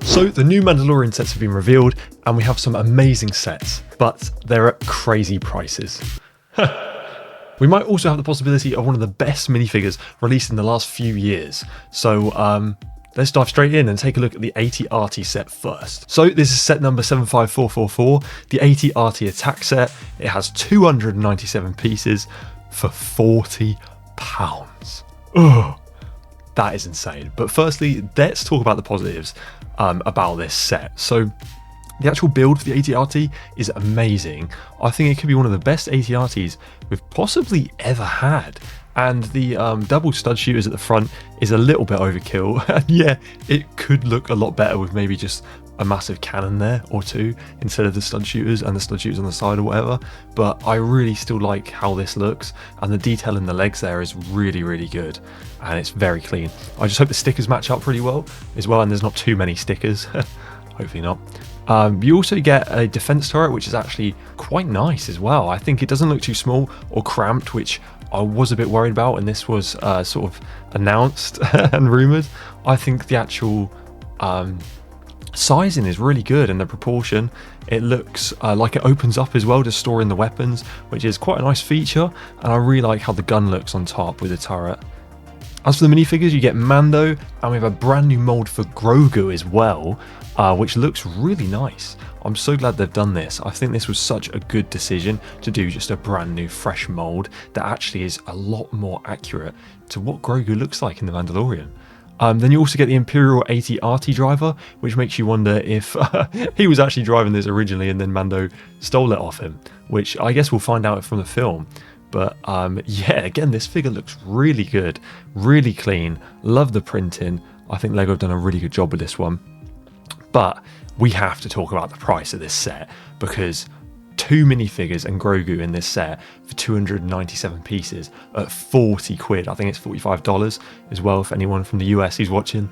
So the new Mandalorian sets have been revealed and we have some amazing sets, but they're at crazy prices. We might also have the possibility of one of the best minifigures released in the last few years. So let's dive straight in and take a look at the AT-AT set first. So this is set number 75444, the AT-AT attack set. It has 297 pieces for £40. Ugh, that is insane. But firstly, let's talk about the positives about this set. So the actual build for the AT-AT is amazing. I think it could be one of the best AT-ATs we've possibly ever had. And the double stud shooters at the front is a little bit overkill. And yeah, it could look a lot better with maybe just a massive cannon there or two instead of the stud shooters and the stud shooters on the side or whatever. But I really still like how this looks, and the detail in the legs there is really, really good. And it's very clean. I just hope the stickers match up pretty well as well, and there's not too many stickers. Hopefully not. You also get a defense turret, which is actually quite nice as well. I think it doesn't look too small or cramped, which I was a bit worried about, and this was sort of announced and rumoured. I think the actual sizing is really good, and the proportion, it looks like it opens up as well to store in the weapons, which is quite a nice feature, and I really like how the gun looks on top with the turret. As for the minifigures, you get Mando, and we have a brand new mold for Grogu as well, which looks really nice. I'm so glad they've done this. I think this was such a good decision to do just a brand new fresh mold that actually is a lot more accurate to what Grogu looks like in The Mandalorian. Then you also get the Imperial AT-AT driver, which makes you wonder if he was actually driving this originally and then Mando stole it off him, which I guess we'll find out from the film. But yeah, again, this figure looks really good, really clean. Love the printing. I think LEGO have done a really good job with this one. But we have to talk about the price of this set, because 2 minifigures and Grogu in this set for 297 pieces at 40 quid. I think it's $45 as well for anyone from the US who's watching.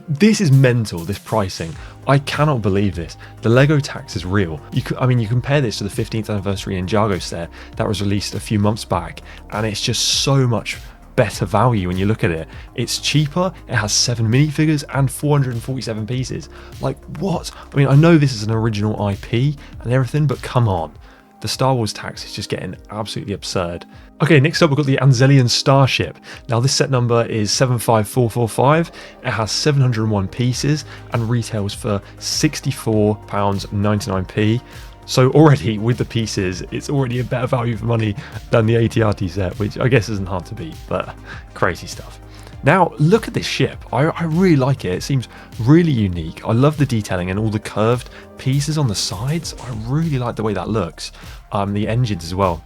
This is mental, this pricing. I cannot believe this. The Lego tax is real. You compare this to the 15th anniversary Ninjago set that was released a few months back, and it's just so much better value when you look at it. It's cheaper, it has 7 minifigures and 447 pieces. Like, what? I mean, I know this is an original IP and everything, but come on. The Star Wars tax is just getting absolutely absurd. Okay, next up we've got the Anzelian Starship. Now this set number is 75445. It has 701 pieces and retails for £64.99. So already with the pieces, it's already a better value for money than the AT-AT set, which I guess isn't hard to beat, but crazy stuff. Now, look at this ship. I really like it. It seems really unique. I love the detailing and all the curved pieces on the sides. I really like the way that looks. The engines as well.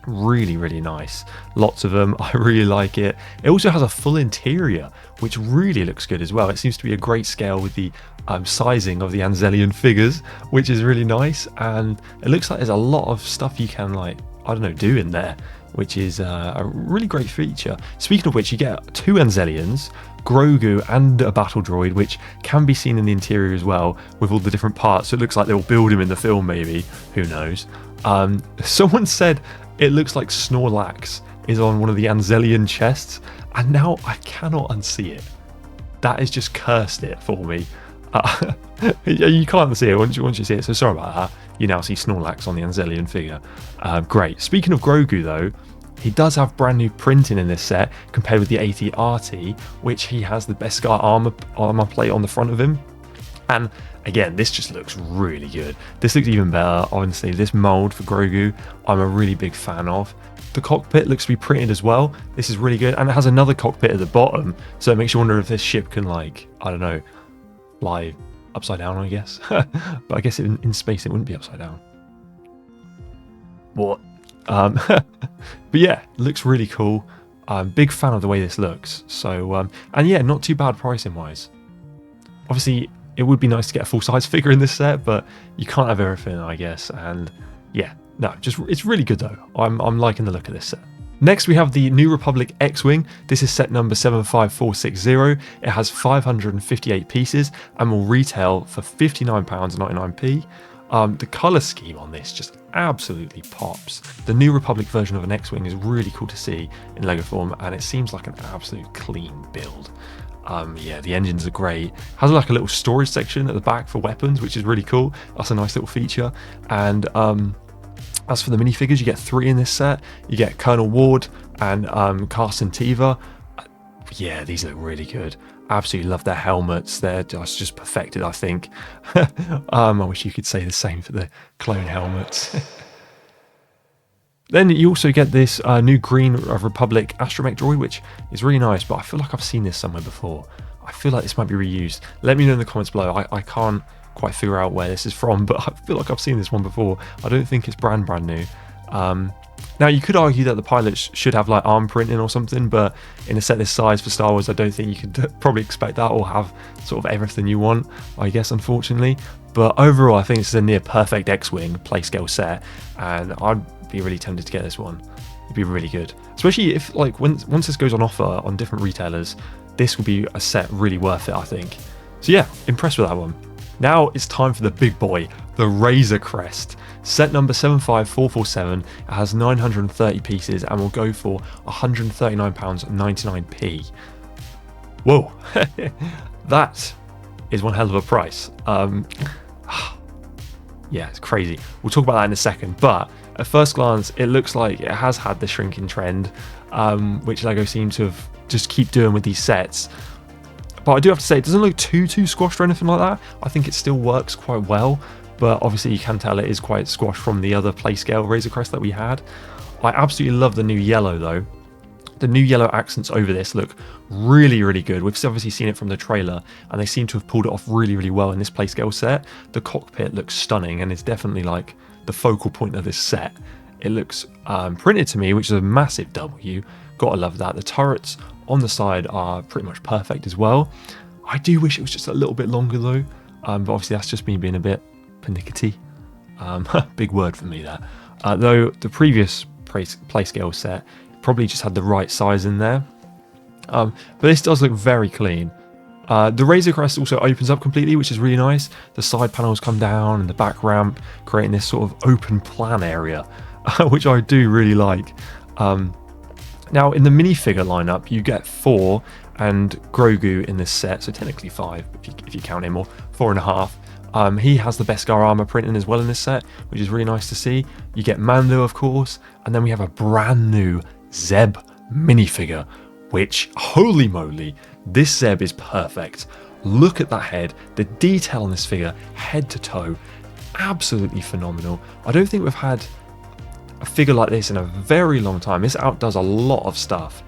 Really, really nice. Lots of them. I really like it. It also has a full interior, which really looks good as well. It seems to be a great scale with the sizing of the Anzelian figures, which is really nice. And it looks like there's a lot of stuff you can, like, I don't know, do in there, which is a really great feature. Speaking of which, you get 2 Anzelians, Grogu and a battle droid, which can be seen in the interior as well with all the different parts. So it looks like they'll build him in the film, maybe. Who knows? Someone said it looks like Snorlax is on one of the Anzelian chests, and now I cannot unsee it. That has just cursed it for me. You can't unsee it once you see it, so sorry about that. You now see Snorlax on the Anzelian figure. Great. Speaking of Grogu though, he does have brand new printing in this set compared with the AT-AT, which he has the Beskar armor plate on the front of him. And again, this just looks really good. This looks even better. Honestly, this mold for Grogu, I'm a really big fan of. The cockpit looks to be printed as well. This is really good. And it has another cockpit at the bottom. So it makes you wonder if this ship can, like, I don't know, fly upside down, I guess. But I guess in space it wouldn't be upside down. What? But yeah, looks really cool. Big fan of the way this looks. So, and yeah, not too bad pricing wise. Obviously, it would be nice to get a full-size figure in this set, but you can't have everything, I guess. And yeah, no, just it's really good though. I'm liking the look of this set. Next, we have the New Republic X-Wing. This is set number 75460. It has 558 pieces and will retail for £59.99p. The colour scheme on this just absolutely pops. The New Republic version of an X-Wing is really cool to see in LEGO form, and it seems like an absolute clean build. Yeah, the engines are great. Has like a little storage section at the back for weapons, which is really cool. That's a nice little feature. And as for the minifigures, you get 3 in this set. You get Colonel Ward and Carson Teva. Yeah, these look really good. Absolutely love their helmets. They're just perfected, I think. I wish you could say the same for the clone helmets. Then you also get this new Green Republic Astromech droid, which is really nice, but I feel like I've seen this somewhere before. I feel like this might be reused. Let me know in the comments below. I can't quite figure out where this is from, but I feel like I've seen this one before. I don't think it's brand new. Now, you could argue that the pilots should have like arm printing or something, but in a set this size for Star Wars, I don't think you could probably expect that or have sort of everything you want, I guess, unfortunately. But overall, I think this is a near perfect X-Wing play scale set, and I'd be really tempted to get this one. It'd be really good, especially if like once this goes on offer on different retailers, this will be a set really worth it, I think. So yeah, impressed with that one. Now it's time for the big boy, the Razor Crest. Set number 75447. It has 930 pieces and will go for £139.99p. Whoa, that is one hell of a price. Yeah, it's crazy. We'll talk about that in a second, but at first glance, it looks like it has had the shrinking trend, which LEGO seem to have just keep doing with these sets. But I do have to say, it doesn't look too squashed or anything like that. I think it still works quite well, but obviously you can tell it is quite squashed from the other Playscale Razor Crest that we had. I absolutely love the new yellow though. The new yellow accents over this look really good. We've obviously seen it from the trailer, and they seem to have pulled it off really well in this Playscale set. The cockpit looks stunning, and it's definitely like the focal point of this set. It looks printed to me, which is a massive W. Gotta love that. The turrets on the side are pretty much perfect as well. I do wish it was just a little bit longer though, but obviously that's just me being a bit pernickety. Big word for me that. Though the previous Playscale set probably just had the right size in there. But this does look very clean. The Razor Crest also opens up completely, which is really nice. The side panels come down and the back ramp, creating this sort of open plan area, which I do really like. Now, in the minifigure lineup, you get 4 and Grogu in this set, so technically 5 if you count him, or 4.5. He has the Beskar armor printing as well in this set, which is really nice to see. You get Mando, of course, and then we have a brand new Zeb minifigure, which, holy moly, this Zeb is perfect. Look at that head, the detail on this figure, head to toe, absolutely phenomenal. I don't think we've had a figure like this in a very long time. This outdoes a lot of stuff.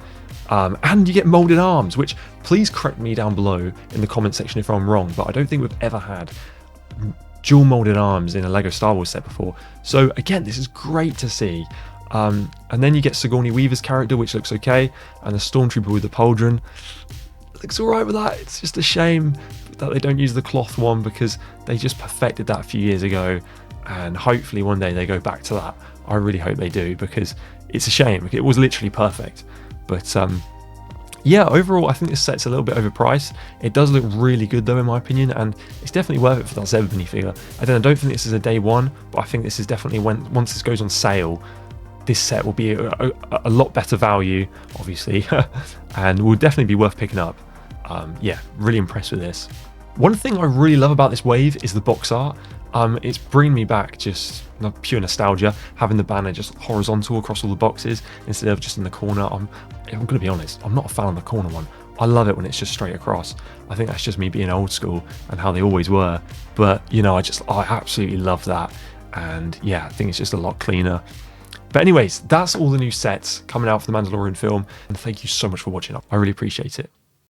And you get molded arms, which please correct me down below in the comment section if I'm wrong, but I don't think we've ever had dual molded arms in a LEGO Star Wars set before. So again, this is great to see. And then you get Sigourney Weaver's character, which looks okay, and the Stormtrooper with the pauldron looks alright with that. It's just a shame that they don't use the cloth one, because they just perfected that a few years ago, and hopefully one day they go back to that. I really hope they do, because it's a shame. It was literally perfect. But yeah, overall, I think this set's a little bit overpriced. It does look really good though, in my opinion, and it's definitely worth it for that Zeb minifigure. I don't think this is a day one, but I think this is definitely once this goes on sale, this set will be a lot better value, obviously, and will definitely be worth picking up. Yeah, really impressed with this. One thing I really love about this wave is the box art. It's bringing me back just pure nostalgia, having the banner just horizontal across all the boxes instead of just in the corner. I'm going to be honest, I'm not a fan of the corner one. I love it when it's just straight across. I think that's just me being old school and how they always were. But, you know, I absolutely love that. And yeah, I think it's just a lot cleaner. But anyways, that's all the new sets coming out for the Mandalorian film. And thank you so much for watching. I really appreciate it.